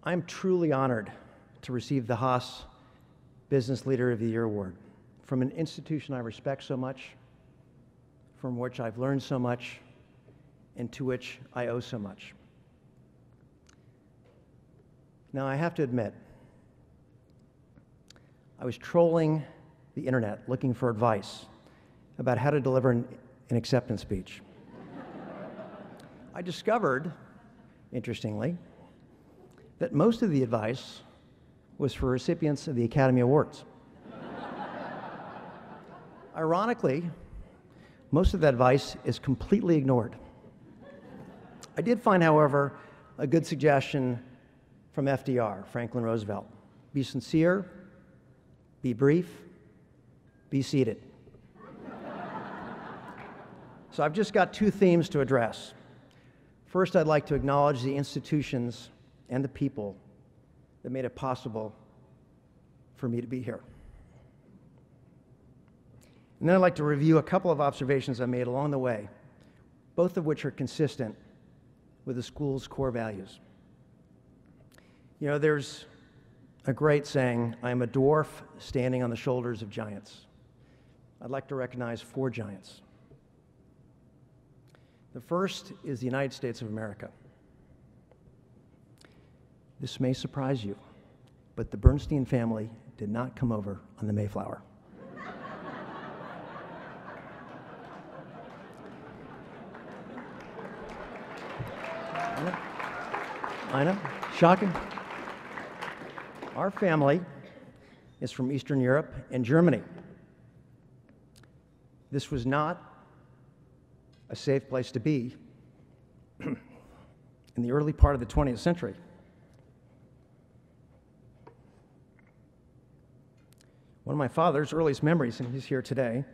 I'm truly honored to receive the Haas Business Leader of the Year Award from an institution I respect so much, from which I've learned so much, and to which I owe so much. Now, I have to admit, I was trolling the internet looking for advice about how to deliver an acceptance speech. I discovered, interestingly, that most of the advice was for recipients of the Academy Awards. Ironically, most of that advice is completely ignored. I did find, however, a good suggestion from FDR, Franklin Roosevelt. Be sincere, be brief, be seated. So I've just got two themes to address. First, I'd like to acknowledge the institutions and the people that made it possible for me to be here. And then I'd like to review a couple of observations I made along the way, both of which are consistent with the school's core values. You know, there's a great saying, I am a dwarf standing on the shoulders of giants. I'd like to recognize four giants. The first is the United States of America. This may surprise you, but the Bernstein family did not come over on the Mayflower. I know, shocking. Our family is from Eastern Europe and Germany. This was not a safe place to be in the early part of the 20th century. One of my father's earliest memories, and he's here today,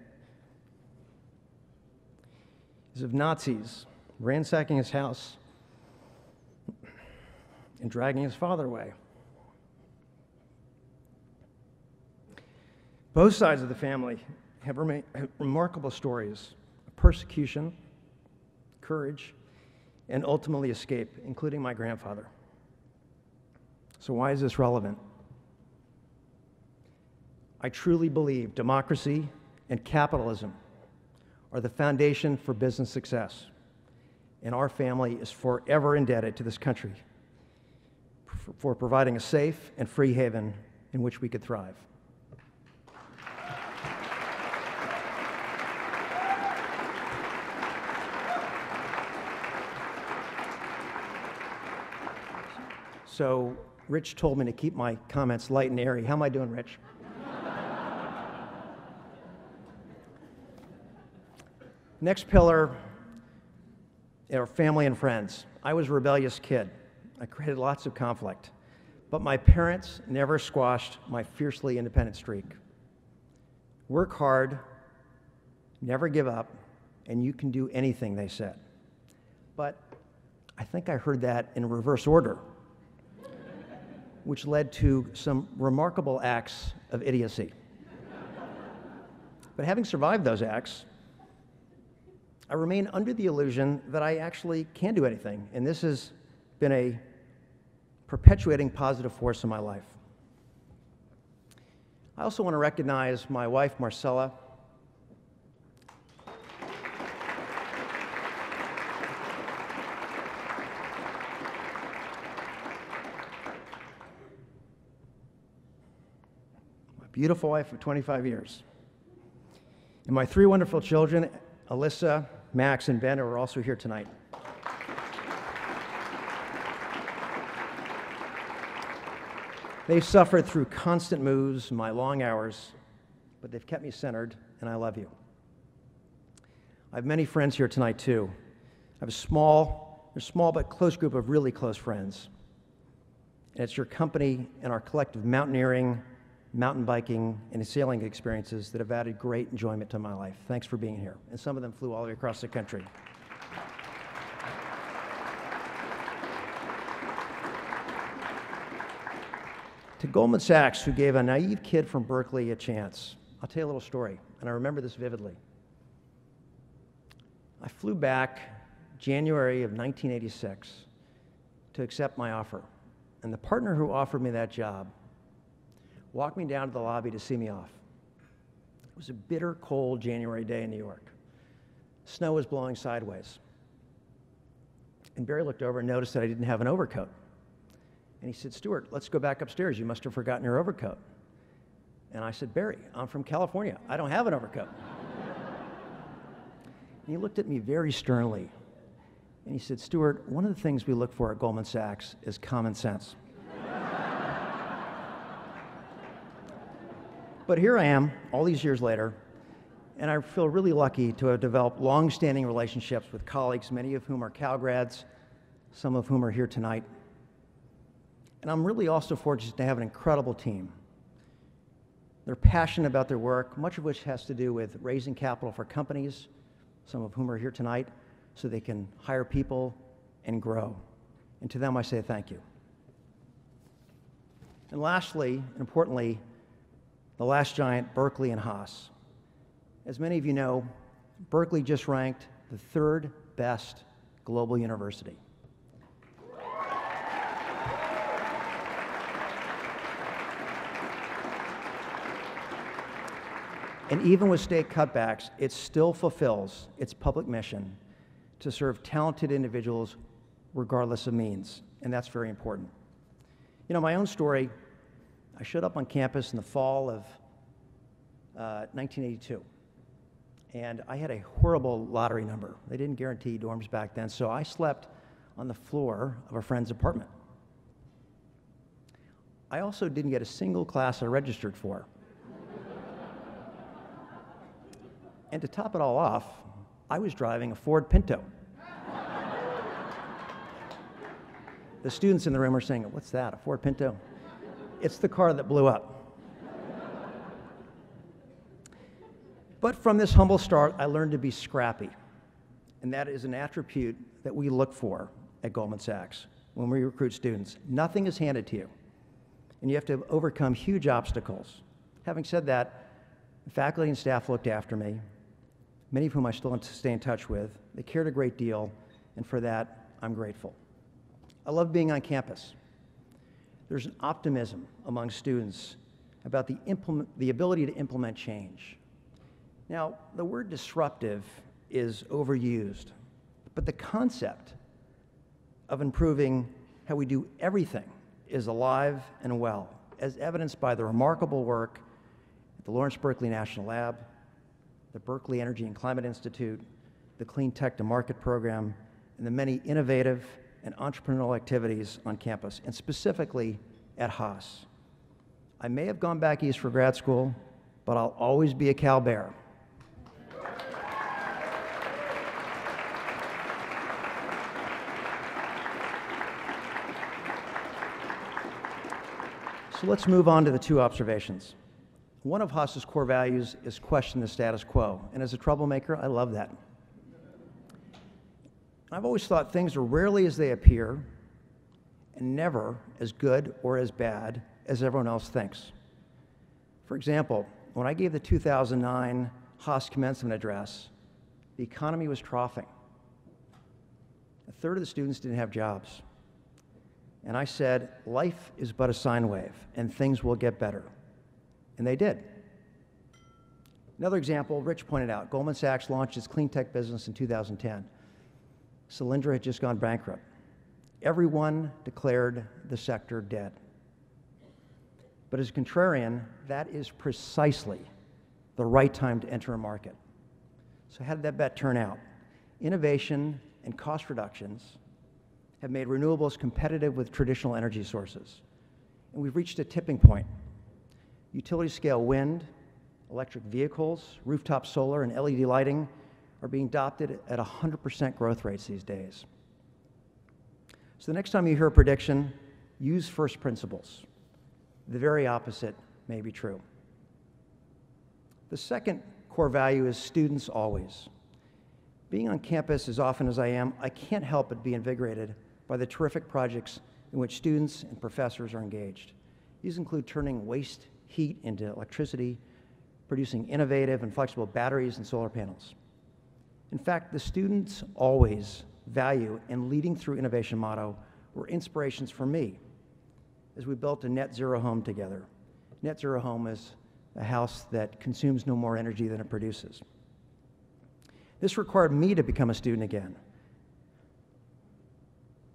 is of Nazis ransacking his house and dragging his father away. Both sides of the family have remarkable stories of persecution, courage, and ultimately escape, including my grandfather. So why is this relevant? I truly believe democracy and capitalism are the foundation for business success, and our family is forever indebted to this country for providing a safe and free haven in which we could thrive. So Rich told me to keep my comments light and airy. How am I doing, Rich? Next pillar are family and friends. I was a rebellious kid. I created lots of conflict, but my parents never squashed my fiercely independent streak. Work hard, never give up, and you can do anything, they said. But I think I heard that in reverse order, which led to some remarkable acts of idiocy. But having survived those acts, I remain under the illusion that I actually can do anything, and this has been a perpetuating positive force in my life. I also want to recognize my wife, Marcella. My beautiful wife of 25 years. And my three wonderful children, Alyssa, Max, and Ben, are also here tonight. They've suffered through constant moves, my long hours, but they've kept me centered, and I love you. I have many friends here tonight, too. I have a small but close group of really close friends. And it's your company and our collective mountaineering, mountain biking, and sailing experiences that have added great enjoyment to my life. Thanks for being here. And some of them flew all the way across the country. To Goldman Sachs, who gave a naive kid from Berkeley a chance, I'll tell you a little story, and I remember this vividly. I flew back January of 1986 to accept my offer. and the partner who offered me that job walked me down to the lobby to see me off. It was a bitter, cold January day in New York. Snow was blowing sideways. And Barry looked over and noticed that I didn't have an overcoat. And he said, "Stuart, let's go back upstairs. You must have forgotten your overcoat." And I said, "Barry, I'm from California. I don't have an overcoat." And he looked at me very sternly. And he said, "Stuart, one of the things we look for at Goldman Sachs is common sense." But here I am, all these years later, and I feel really lucky to have developed long-standing relationships with colleagues, many of whom are Cal grads, some of whom are here tonight. And I'm really also fortunate to have an incredible team. They're passionate about their work, much of which has to do with raising capital for companies, some of whom are here tonight, so they can hire people and grow. And to them I say thank you. And lastly, and importantly, the last giant, Berkeley and Haas. As many of you know, Berkeley just ranked the 3rd best global university. And even with state cutbacks, it still fulfills its public mission to serve talented individuals regardless of means, and that's very important. You know, my own story, I showed up on campus in the fall of 1982, and I had a horrible lottery number. They didn't guarantee dorms back then, so I slept on the floor of a friend's apartment. I also didn't get a single class I registered for. And to top it all off, I was driving a Ford Pinto. The students in the room are saying, "What's that, a Ford Pinto?" It's the car that blew up. But from this humble start, I learned to be scrappy. And that is an attribute that we look for at Goldman Sachs when we recruit students. Nothing is handed to you, and you have to overcome huge obstacles. Having said that, the faculty and staff looked after me, many of whom I still stay in touch with. They cared a great deal, and for that, I'm grateful. I love being on campus. There's an optimism among students about the ability to implement change. Now, the word disruptive is overused, but the concept of improving how we do everything is alive and well, as evidenced by the remarkable work at the Lawrence Berkeley National Lab, the Berkeley Energy and Climate Institute, the Clean Tech to Market program, and the many innovative and entrepreneurial activities on campus, and specifically at Haas. I may have gone back east for grad school, but I'll always be a Cal Bear. So let's move on to the 2 observations. One of Haas's core values is question the status quo, and as a troublemaker, I love that. I've always thought things are rarely as they appear and never as good or as bad as everyone else thinks. For example, when I gave the 2009 Haas commencement address, the economy was troughing. A third of the students didn't have jobs. And I said, life is but a sine wave, and things will get better. And they did. Another example, Rich pointed out, Goldman Sachs launched its clean tech business in 2010. Solyndra had just gone bankrupt. Everyone declared the sector dead. But as a contrarian, that is precisely the right time to enter a market. So how did that bet turn out? Innovation and cost reductions have made renewables competitive with traditional energy sources. And we've reached a tipping point. Utility-scale wind, electric vehicles, rooftop solar, and LED lighting are being adopted at 100% growth rates these days. So the next time you hear a prediction, use first principles. The very opposite may be true. The second core value is students always. Being on campus as often as I am, I can't help but be invigorated by the terrific projects in which students and professors are engaged. These include turning waste heat into electricity, producing innovative and flexible batteries and solar panels. In fact, the students always value and leading through innovation motto were inspirations for me as we built a net zero home together. Net zero home is a house that consumes no more energy than it produces. This required me to become a student again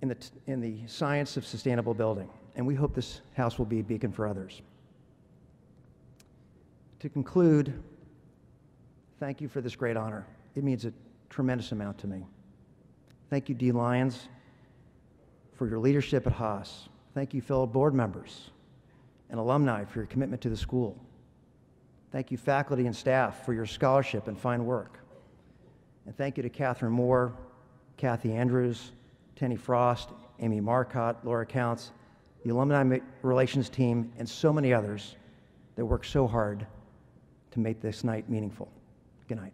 in the science of sustainable building, and we hope this house will be a beacon for others. To conclude, thank you for this great honor. It means a tremendous amount to me. Thank you, Dee Lyons, for your leadership at Haas. Thank you, fellow board members and alumni, for your commitment to the school. Thank you, faculty and staff, for your scholarship and fine work. And thank you to Catherine Moore, Kathy Andrews, Tenny Frost, Amy Marcotte, Laura Counts, the alumni relations team, and so many others that worked so hard to make this night meaningful. Good night.